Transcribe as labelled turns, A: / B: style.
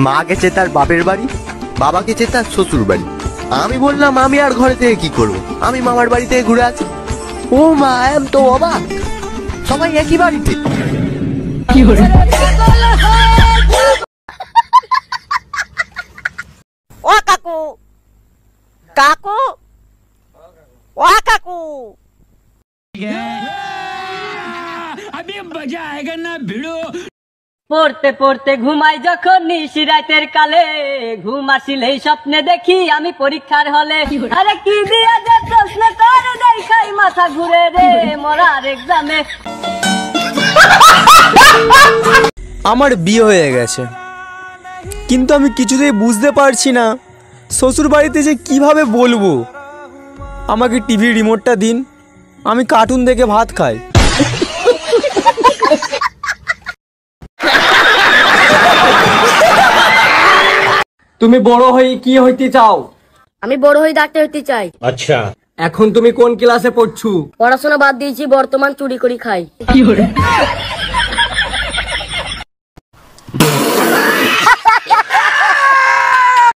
A: মা গেছে তার বাপের বাড়ি, বাবা গেছে তার শ্বশুর বাড়ি। আমি বললাম আমি আর ঘরে থেকে কি করব, আমি মামার বাড়ি থেকে ঘুরে আছি। ও মা, আমি তো অবাক, সবাই একই বাড়িতে।
B: ও কাকু, কাকু, ও কাকু,
C: পড়তে পড়তে ঘুমাই যখন নিশি রাতের কালে, ঘুম আসিলেই স্বপ্নে দেখি আমি পরীক্ষার হলে। আরে কি দিয়া যে প্রশ্ন করে দেখাই মাথা ঘুরে রে মরার এক্সামে।
D: আমার বিয়ে হয়ে গেছে, কিন্তু আমি কিছুতেই বুঝতে পারছি না শ্বশুর বাড়িতে যে কিভাবে বলবো আমাকে টিভির রিমোটটা দিন, আমি কার্টুন দেখে ভাত খাই। তুমি বড় হয়ে কি হইতে চাও?
C: আমি বড় হয়ে ডাক্তার হতে চাই।
D: আচ্ছা, এখন তুমি কোন ক্লাসে পড়ছো?
C: পড়াশোনা বাদ দিয়েছি, বর্তমান চুরি করি খাই।